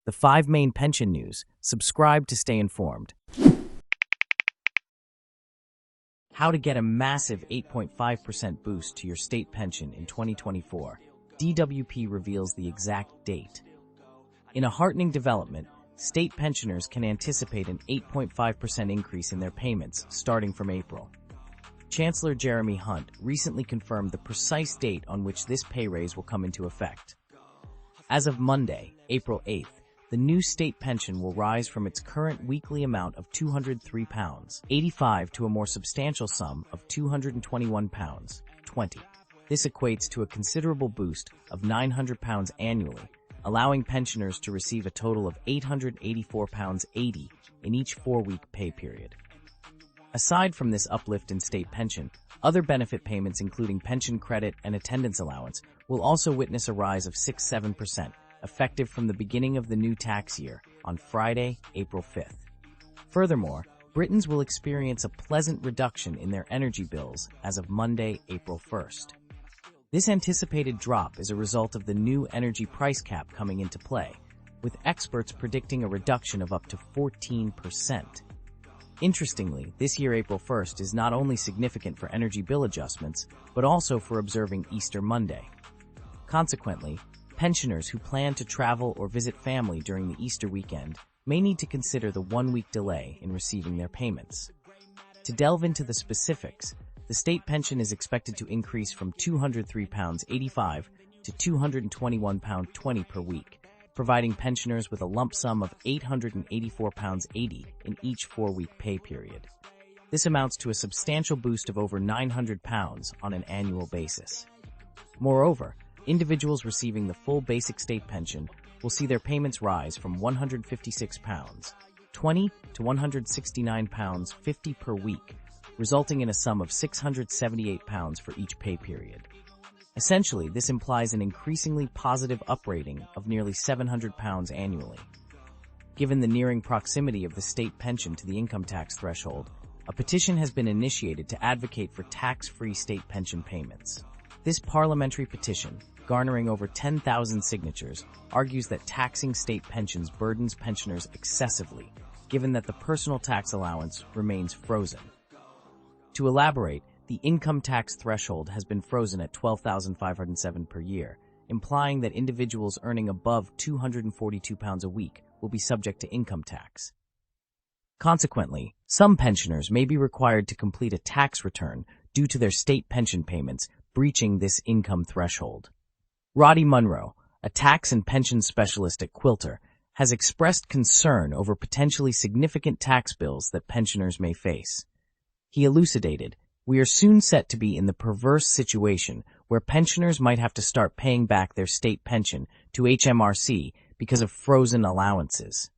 the 5 main pension news. Subscribe to stay informed. How to get a massive 8.5% boost to your state pension in 2024. DWP reveals the exact date. In a heartening development, state pensioners can anticipate an 8.5% increase in their payments starting from April. Chancellor Jeremy Hunt recently confirmed the precise date on which this pay raise will come into effect. As of Monday, April 8th, the new state pension will rise from its current weekly amount of £203.85 to a more substantial sum of £221.20. This equates to a considerable boost of £900 annually, allowing pensioners to receive a total of £884.80 in each 4-week pay period. Aside from this uplift in state pension, other benefit payments including pension credit and attendance allowance will also witness a rise of 6-7%, effective from the beginning of the new tax year on Friday, April 5th. Furthermore, Britons will experience a pleasant reduction in their energy bills as of Monday, April 1st. This anticipated drop is a result of the new energy price cap coming into play, with experts predicting a reduction of up to 14%. Interestingly, this year April 1st is not only significant for energy bill adjustments, but also for observing Easter Monday. Consequently, pensioners who plan to travel or visit family during the Easter weekend may need to consider the 1-week delay in receiving their payments. To delve into the specifics, the state pension is expected to increase from £203.85 to £221.20 per week, providing pensioners with a lump sum of £884.80 in each 4-week pay period. This amounts to a substantial boost of over £900 on an annual basis. Moreover, individuals receiving the full basic state pension will see their payments rise from £156.20 to £169.50 per week, resulting in a sum of £678 for each pay period. Essentially, this implies an increasingly positive uprating of nearly £700 annually. Given the nearing proximity of the state pension to the income tax threshold, a petition has been initiated to advocate for tax-free state pension payments. This parliamentary petition, garnering over 10,000 signatures, argues that taxing state pensions burdens pensioners excessively, given that the personal tax allowance remains frozen. To elaborate, the income tax threshold has been frozen at £12,507 per year, implying that individuals earning above £242 a week will be subject to income tax. Consequently, some pensioners may be required to complete a tax return due to their state pension payments breaching this income threshold. Roddy Munro, a tax and pension specialist at Quilter, has expressed concern over potentially significant tax bills that pensioners may face. He elucidated, "We are soon set to be in the perverse situation where pensioners might have to start paying back their state pension to HMRC because of frozen allowances."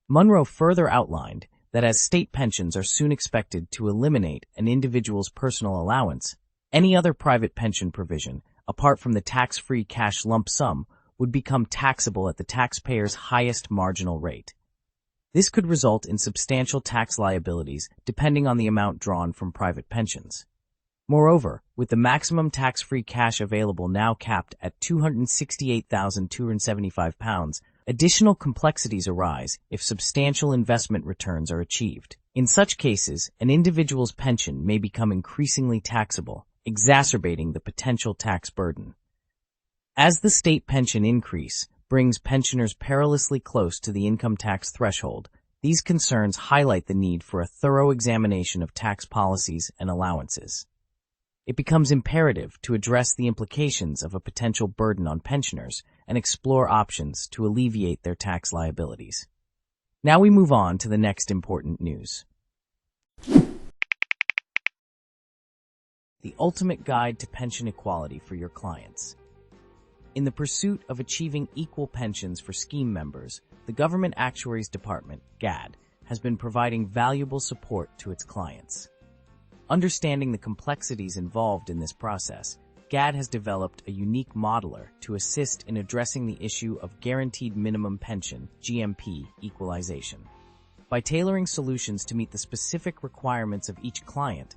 Munro further outlined that as state pensions are soon expected to eliminate an individual's personal allowance, any other private pension provision, apart from the tax-free cash lump sum, would become taxable at the taxpayer's highest marginal rate. This could result in substantial tax liabilities depending on the amount drawn from private pensions. Moreover, with the maximum tax-free cash available now capped at £268,275, additional complexities arise if substantial investment returns are achieved. In such cases, an individual's pension may become increasingly taxable, exacerbating the potential tax burden. As the state pension increase brings pensioners perilously close to the income tax threshold, these concerns highlight the need for a thorough examination of tax policies and allowances. It becomes imperative to address the implications of a potential burden on pensioners and explore options to alleviate their tax liabilities. Now we move on to the next important news. The ultimate guide to pension equality for your clients. In the pursuit of achieving equal pensions for scheme members, the Government Actuaries Department, GAD, has been providing valuable support to its clients. Understanding the complexities involved in this process, GAD has developed a unique modeler to assist in addressing the issue of guaranteed minimum pension, GMP, equalization. By tailoring solutions to meet the specific requirements of each client,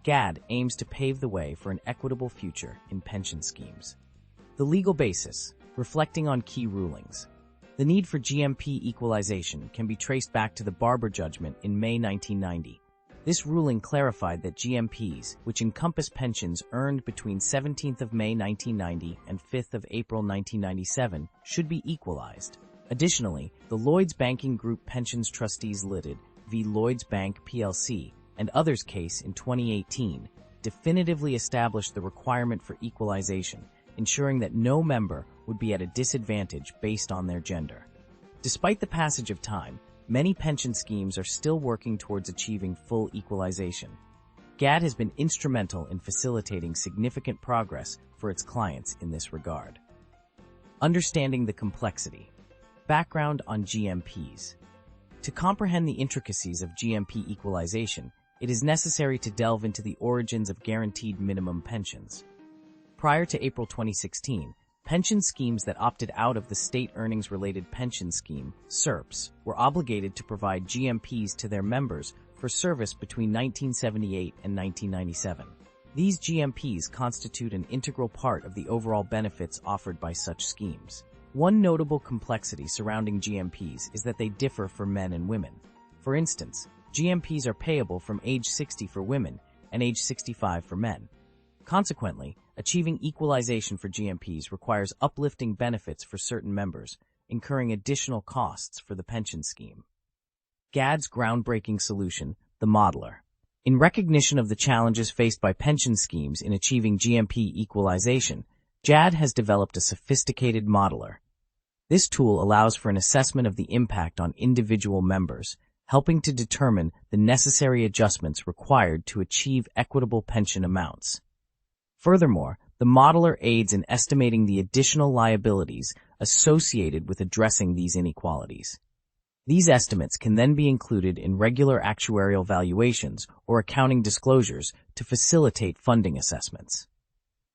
GAD aims to pave the way for an equitable future in pension schemes. The legal basis, reflecting on key rulings. The need for GMP equalization can be traced back to the Barber judgment in May 1990. This ruling clarified that GMPs, which encompass pensions earned between 17th of May 1990 and 5th of April 1997, should be equalized. Additionally, the Lloyds Banking Group Pensions Trustees Ltd. v. Lloyds Bank plc and others case in 2018 definitively established the requirement for equalization, ensuring that no member would be at a disadvantage based on their gender. Despite the passage of time, many pension schemes are still working towards achieving full equalization. GAD has been instrumental in facilitating significant progress for its clients in this regard. Understanding the complexity. Background on GMPs. To comprehend the intricacies of GMP equalization, it is necessary to delve into the origins of guaranteed minimum pensions. Prior to April 2016, pension schemes that opted out of the State Earnings-Related Pension Scheme, SERPs, were obligated to provide GMPs to their members for service between 1978 and 1997. These GMPs constitute an integral part of the overall benefits offered by such schemes. One notable complexity surrounding GMPs is that they differ for men and women. For instance, GMPs are payable from age 60 for women and age 65 for men. Consequently, achieving equalization for GMPs requires uplifting benefits for certain members, incurring additional costs for the pension scheme. GAD's groundbreaking solution, the modeler. In recognition of the challenges faced by pension schemes in achieving GMP equalization, GAD has developed a sophisticated modeler. This tool allows for an assessment of the impact on individual members, helping to determine the necessary adjustments required to achieve equitable pension amounts. Furthermore, the modeler aids in estimating the additional liabilities associated with addressing these inequalities. These estimates can then be included in regular actuarial valuations or accounting disclosures to facilitate funding assessments.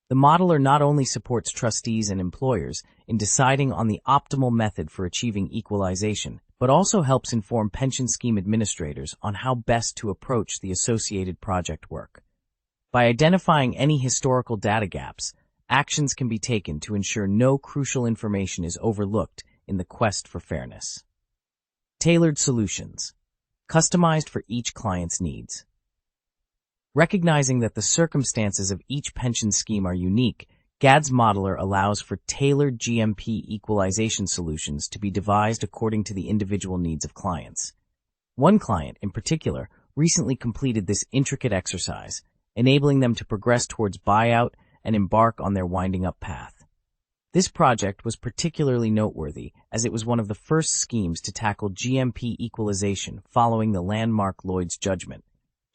The modeler not only supports trustees and employers in deciding on the optimal method for achieving equalization, but also helps inform pension scheme administrators on how best to approach the associated project work. By identifying any historical data gaps, actions can be taken to ensure no crucial information is overlooked in the quest for fairness. Tailored solutions, customized for each client's needs. Recognizing that the circumstances of each pension scheme are unique, GAD's modeler allows for tailored GMP equalization solutions to be devised according to the individual needs of clients. One client, in particular, recently completed this intricate exercise, enabling them to progress towards buyout and embark on their winding-up path. This project was particularly noteworthy as it was one of the first schemes to tackle GMP equalization following the landmark Lloyds judgment.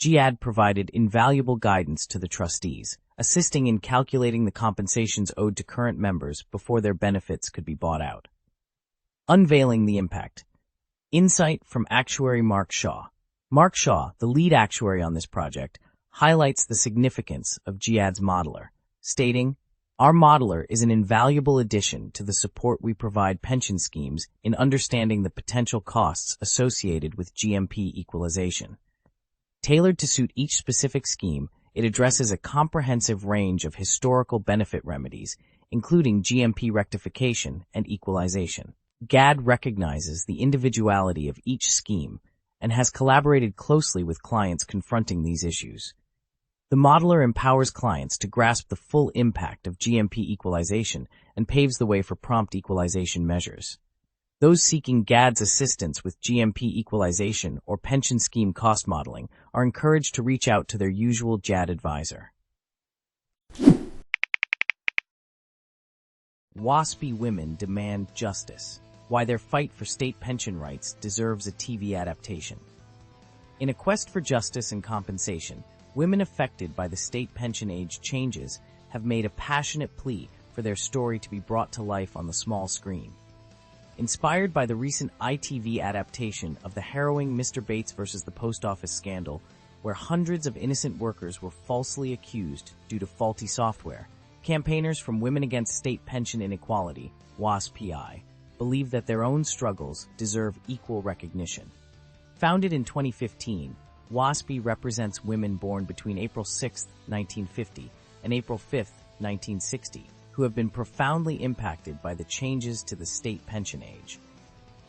GAD provided invaluable guidance to the trustees, assisting in calculating the compensations owed to current members before their benefits could be bought out. Unveiling the impact. Insight from actuary Mark Shaw. Mark Shaw, the lead actuary on this project, highlights the significance of GAD's modeler, stating, "Our modeler is an invaluable addition to the support we provide pension schemes in understanding the potential costs associated with GMP equalization. Tailored to suit each specific scheme, it addresses a comprehensive range of historical benefit remedies, including GMP rectification and equalization. GAD recognizes the individuality of each scheme and has collaborated closely with clients confronting these issues. The modeler empowers clients to grasp the full impact of GMP equalization and paves the way for prompt equalization measures. Those seeking GAD's assistance with GMP equalization or pension scheme cost modeling are encouraged to reach out to their usual GAD advisor. WASPI women demand justice. Why their fight for state pension rights deserves a TV adaptation. In a quest for justice and compensation, women affected by the state pension age changes have made a passionate plea for their story to be brought to life on the small screen. Inspired by the recent ITV adaptation of the harrowing Mr. Bates vs. the Post Office scandal, where hundreds of innocent workers were falsely accused due to faulty software, campaigners from Women Against State Pension Inequality, WASPI, believe that their own struggles deserve equal recognition. Founded in 2015, WASPI represents women born between April 6, 1950 and April 5, 1960, who have been profoundly impacted by the changes to the state pension age.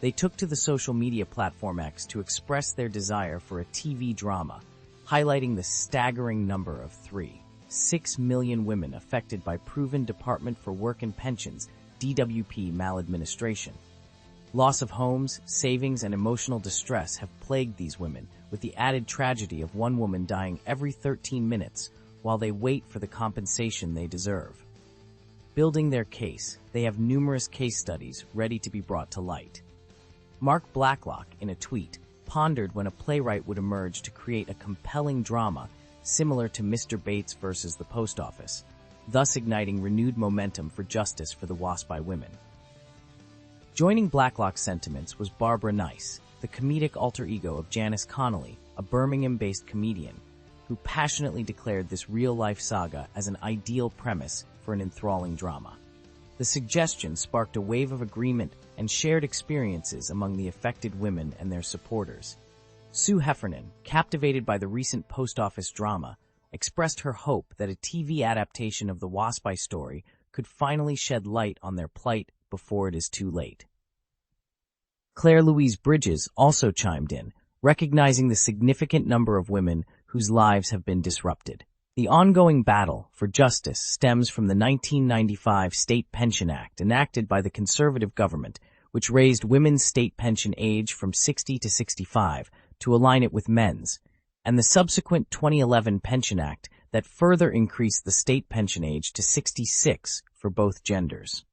They took to the social media platform X to express their desire for a TV drama, highlighting the staggering number of 3.6 million women affected by proven Department for Work and Pensions (DWP) maladministration. Loss of homes, savings, and emotional distress have plagued these women, with the added tragedy of one woman dying every 13 minutes while they wait for the compensation they deserve. Building their case, they have numerous case studies ready to be brought to light. Mark Blacklock, in a tweet, pondered when a playwright would emerge to create a compelling drama similar to Mr. Bates versus the Post Office, thus igniting renewed momentum for justice for the WASPI women. Joining Blacklock's sentiments was Barbara Nice, the comedic alter ego of Janice Connolly, a Birmingham-based comedian, who passionately declared this real-life saga as an ideal premise for an enthralling drama. The suggestion sparked a wave of agreement and shared experiences among the affected women and their supporters. Sue Heffernan, captivated by the recent post office drama, expressed her hope that a TV adaptation of the WASPI story could finally shed light on their plight before it is too late. Claire Louise Bridges also chimed in, recognizing the significant number of women whose lives have been disrupted. The ongoing battle for justice stems from the 1995 State Pension Act enacted by the conservative government, which raised women's state pension age from 60 to 65 to align it with men's, and the subsequent 2011 Pension Act that further increased the state pension age to 66 for both genders.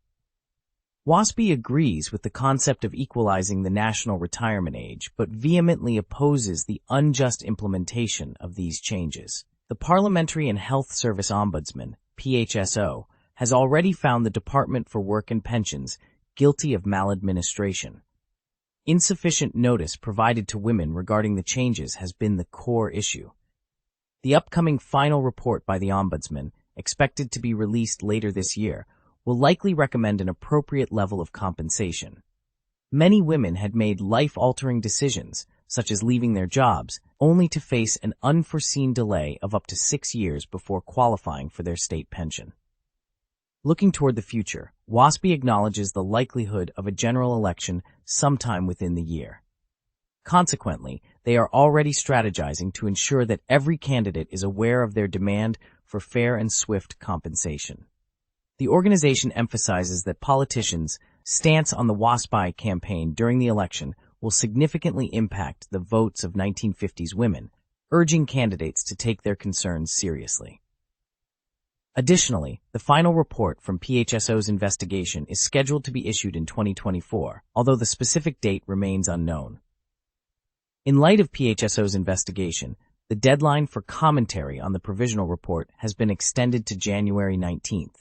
WASPI agrees with the concept of equalizing the national retirement age, but vehemently opposes the unjust implementation of these changes. The Parliamentary and Health Service Ombudsman, PHSO, has already found the Department for Work and Pensions guilty of maladministration. Insufficient notice provided to women regarding the changes has been the core issue. The upcoming final report by the Ombudsman, expected to be released later this year, will likely recommend an appropriate level of compensation. Many women had made life-altering decisions, such as leaving their jobs, only to face an unforeseen delay of up to 6 years before qualifying for their state pension. Looking toward the future, WASPI acknowledges the likelihood of a general election sometime within the year. Consequently, they are already strategizing to ensure that every candidate is aware of their demand for fair and swift compensation. The organization emphasizes that politicians' stance on the WASPI campaign during the election will significantly impact the votes of 1950s women, urging candidates to take their concerns seriously. Additionally, the final report from PHSO's investigation is scheduled to be issued in 2024, although the specific date remains unknown. In light of PHSO's investigation, the deadline for commentary on the provisional report has been extended to January 19th.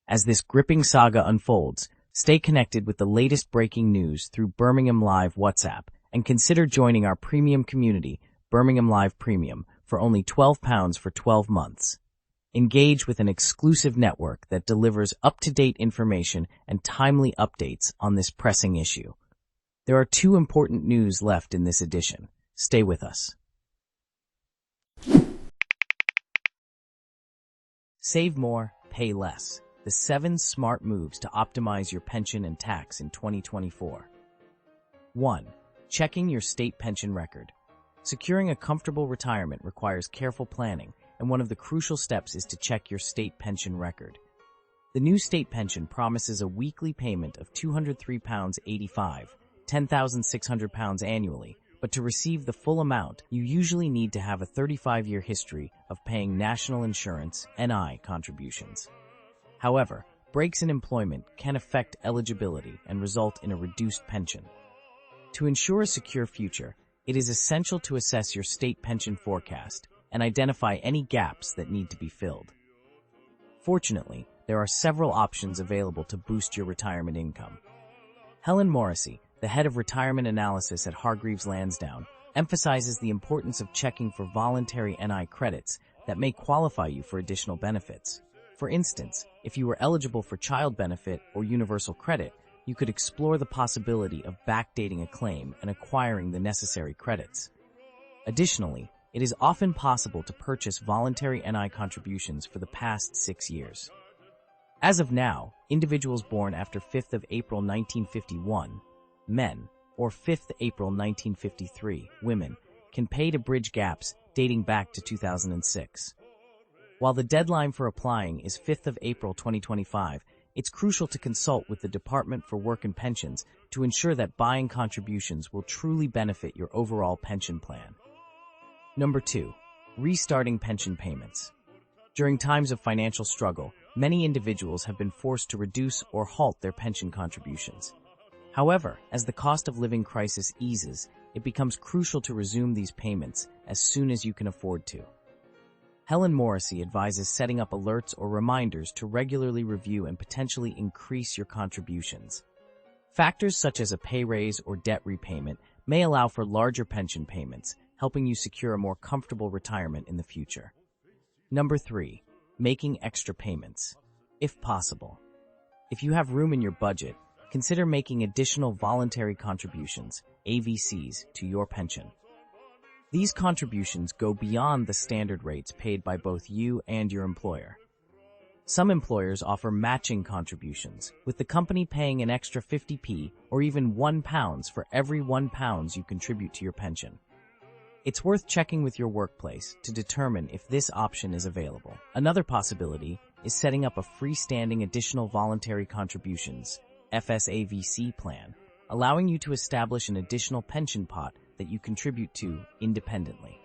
As this gripping saga unfolds, stay connected with the latest breaking news through Birmingham Live WhatsApp and consider joining our premium community, Birmingham Live Premium, for only £12 for 12 months. Engage with an exclusive network that delivers up-to-date information and timely updates on this pressing issue. There are 2 important news left in this edition. Stay with us. Save more, pay less. The 7 smart moves to optimize your pension and tax in 2024. 1. Checking your state pension record. Securing a comfortable retirement requires careful planning, and one of the crucial steps is to check your state pension record. The new state pension promises a weekly payment of £203.85, £10,600 annually, but to receive the full amount, you usually need to have a 35-year history of paying national insurance (NI) contributions. However, breaks in employment can affect eligibility and result in a reduced pension. To ensure a secure future, it is essential to assess your state pension forecast and identify any gaps that need to be filled. Fortunately, there are several options available to boost your retirement income. Helen Morrissey, the head of retirement analysis at Hargreaves Lansdowne, emphasizes the importance of checking for voluntary NI credits that may qualify you for additional benefits. For instance, if you were eligible for child benefit or universal credit, you could explore the possibility of backdating a claim and acquiring the necessary credits. Additionally, it is often possible to purchase voluntary NI contributions for the past 6 years. As of now, individuals born after 5th of April 1951, men, or 5th April 1953, women, can pay to bridge gaps dating back to 2006. While the deadline for applying is 5th of April 2025, it's crucial to consult with the Department for Work and Pensions to ensure that buying contributions will truly benefit your overall pension plan. Number 2. Restarting pension payments. During times of financial struggle, many individuals have been forced to reduce or halt their pension contributions. However, as the cost of living crisis eases, it becomes crucial to resume these payments as soon as you can afford to. Helen Morrissey advises setting up alerts or reminders to regularly review and potentially increase your contributions. Factors such as a pay raise or debt repayment may allow for larger pension payments, helping you secure a more comfortable retirement in the future. Number 3. Making extra payments, if possible. If you have room in your budget, consider making additional voluntary contributions, AVCs, to your pension. These contributions go beyond the standard rates paid by both you and your employer. Some employers offer matching contributions, with the company paying an extra 50p or even £1 for every £1 you contribute to your pension. It's worth checking with your workplace to determine if this option is available. Another possibility is setting up a freestanding additional voluntary contributions, FSAVC plan, allowing you to establish an additional pension pot that you contribute to independently.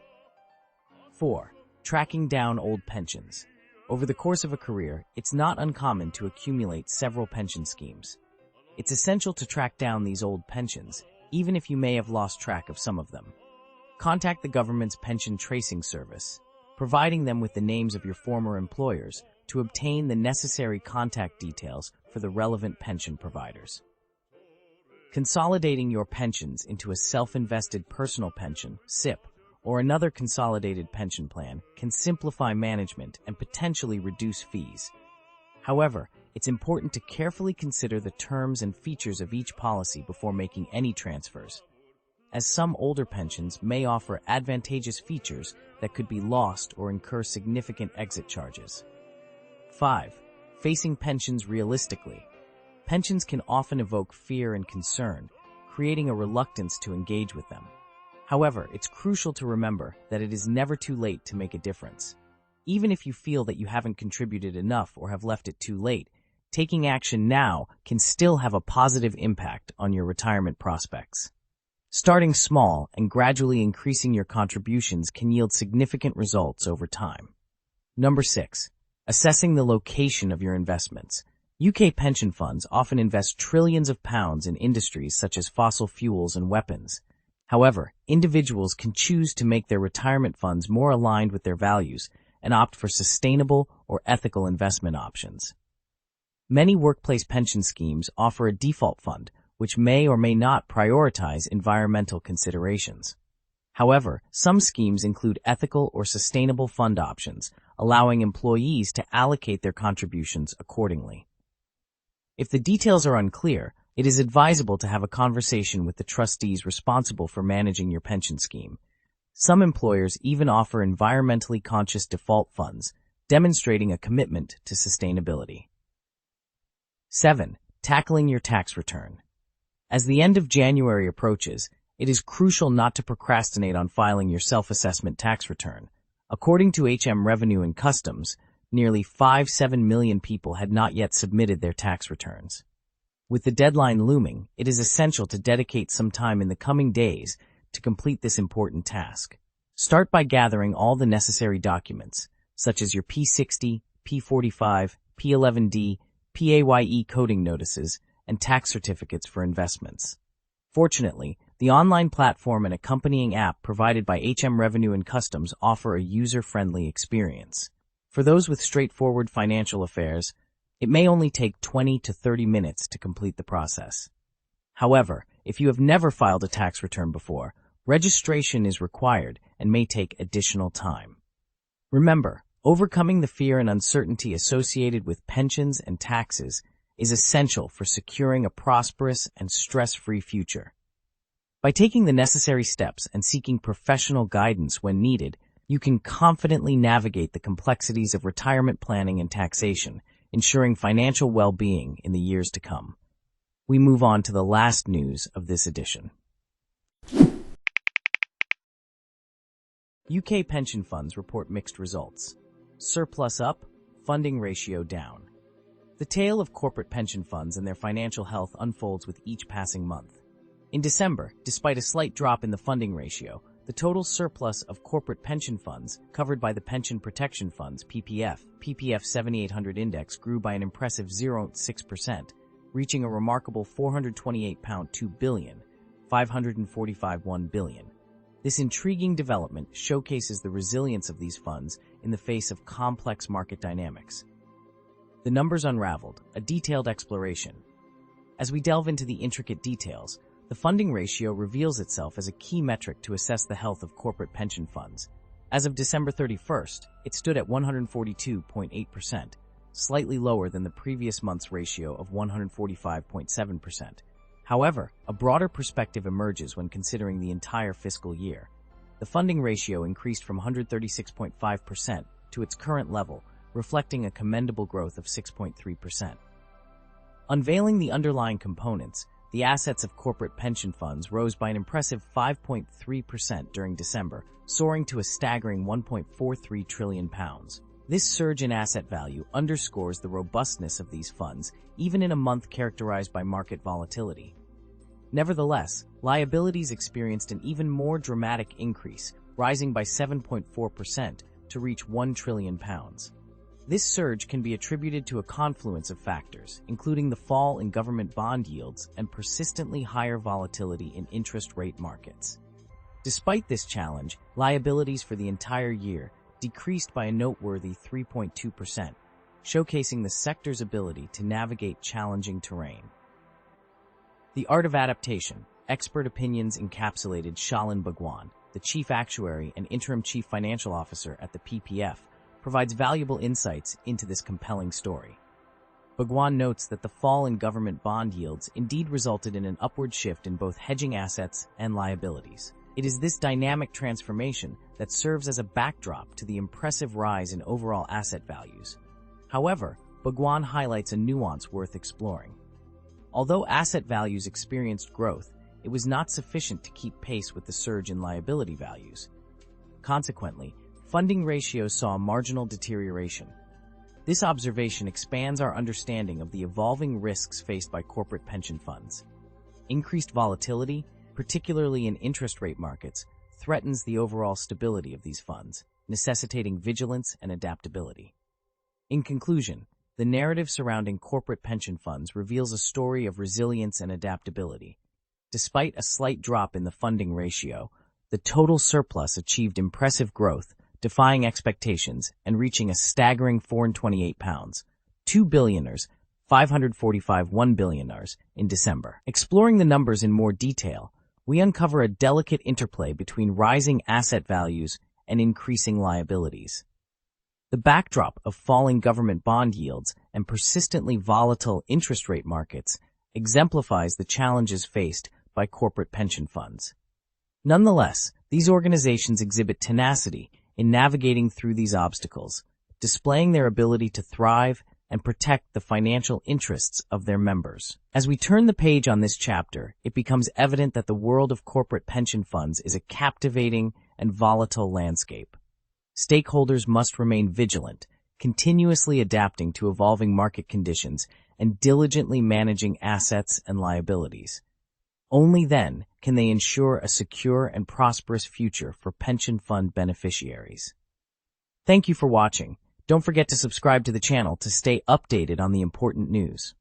4. Tracking down old pensions. Over the course of a career, it's not uncommon to accumulate several pension schemes. It's essential to track down these old pensions, even if you may have lost track of some of them. Contact the government's pension tracing service, providing them with the names of your former employers to obtain the necessary contact details for the relevant pension providers. Consolidating your pensions into a self-invested personal pension, SIP, or another consolidated pension plan can simplify management and potentially reduce fees. However, it's important to carefully consider the terms and features of each policy before making any transfers, as some older pensions may offer advantageous features that could be lost or incur significant exit charges. 5. Facing pensions realistically. Pensions can often evoke fear and concern, creating a reluctance to engage with them. However, it's crucial to remember that it is never too late to make a difference. Even if you feel that you haven't contributed enough or have left it too late, taking action now can still have a positive impact on your retirement prospects. Starting small and gradually increasing your contributions can yield significant results over time. Number 6. Assessing the location of your investments. UK pension funds often invest trillions of pounds in industries such as fossil fuels and weapons. However, individuals can choose to make their retirement funds more aligned with their values and opt for sustainable or ethical investment options. Many workplace pension schemes offer a default fund, which may or may not prioritize environmental considerations. However, some schemes include ethical or sustainable fund options, allowing employees to allocate their contributions accordingly. If the details are unclear, it is advisable to have a conversation with the trustees responsible for managing your pension scheme. Some employers even offer environmentally conscious default funds, demonstrating a commitment to sustainability. 7. Tackling your tax return. As the end of January approaches, it is crucial not to procrastinate on filing your self-assessment tax return. According to Revenue and Customs, nearly 5.7 million people had not yet submitted their tax returns. With the deadline looming, it is essential to dedicate some time in the coming days to complete this important task. Start by gathering all the necessary documents, such as your P60, P45, P11D, PAYE coding notices, and tax certificates for investments. Fortunately, the online platform and accompanying app provided by Revenue and Customs offer a user-friendly experience. For those with straightforward financial affairs, it may only take 20 to 30 minutes to complete the process. However, if you have never filed a tax return before, registration is required and may take additional time. Remember, overcoming the fear and uncertainty associated with pensions and taxes is essential for securing a prosperous and stress-free future. By taking the necessary steps and seeking professional guidance when needed, you can confidently navigate the complexities of retirement planning and taxation, ensuring financial well-being in the years to come. We move on to the last news of this edition. UK pension funds report mixed results. Surplus up, funding ratio down. The tale of corporate pension funds and their financial health unfolds with each passing month. In December, despite a slight drop in the funding ratio, the total surplus of corporate pension funds covered by the Pension Protection Funds PPF 7800 index grew by an impressive 0.6%, reaching a remarkable £428.2 billion, £545.1 billion. This intriguing development showcases the resilience of these funds in the face of complex market dynamics. The numbers unraveled, a detailed exploration. As we delve into the intricate details, the funding ratio reveals itself as a key metric to assess the health of corporate pension funds. As of December 31st, it stood at 142.8%, slightly lower than the previous month's ratio of 145.7%. However, a broader perspective emerges when considering the entire fiscal year. The funding ratio increased from 136.5% to its current level, reflecting a commendable growth of 6.3%. Unveiling the underlying components, the assets of corporate pension funds rose by an impressive 5.3% during December, soaring to a staggering £1.43 trillion. This surge in asset value underscores the robustness of these funds, even in a month characterized by market volatility. Nevertheless, liabilities experienced an even more dramatic increase, rising by 7.4% to reach £1 trillion. This surge can be attributed to a confluence of factors, including the fall in government bond yields and persistently higher volatility in interest rate markets. Despite this challenge, liabilities for the entire year decreased by a noteworthy 3.2%, showcasing the sector's ability to navigate challenging terrain. The Art of Adaptation, expert opinions encapsulated Shailin Bhagwan, the Chief Actuary and Interim Chief Financial Officer at the PPF, provides valuable insights into this compelling story. Bhagwan notes that the fall in government bond yields indeed resulted in an upward shift in both hedging assets and liabilities. It is this dynamic transformation that serves as a backdrop to the impressive rise in overall asset values. However, Bhagwan highlights a nuance worth exploring. Although asset values experienced growth, it was not sufficient to keep pace with the surge in liability values. Consequently, funding ratios saw a marginal deterioration. This observation expands our understanding of the evolving risks faced by corporate pension funds. Increased volatility, particularly in interest rate markets, threatens the overall stability of these funds, necessitating vigilance and adaptability. In conclusion, the narrative surrounding corporate pension funds reveals a story of resilience and adaptability. Despite a slight drop in the funding ratio, the total surplus achieved impressive growth, defying expectations and reaching a staggering £428, £2 billion, £545.1 billion in December. Exploring the numbers in more detail, we uncover a delicate interplay between rising asset values and increasing liabilities. The backdrop of falling government bond yields and persistently volatile interest rate markets exemplifies the challenges faced by corporate pension funds. Nonetheless, these organizations exhibit tenacity in navigating through these obstacles, displaying their ability to thrive and protect the financial interests of their members. As we turn the page on this chapter, it becomes evident that the world of corporate pension funds is a captivating and volatile landscape. Stakeholders must remain vigilant, continuously adapting to evolving market conditions and diligently managing assets and liabilities. Only then can they ensure a secure and prosperous future for pension fund beneficiaries. Thank you for watching. Don't forget to subscribe to the channel to stay updated on the important news.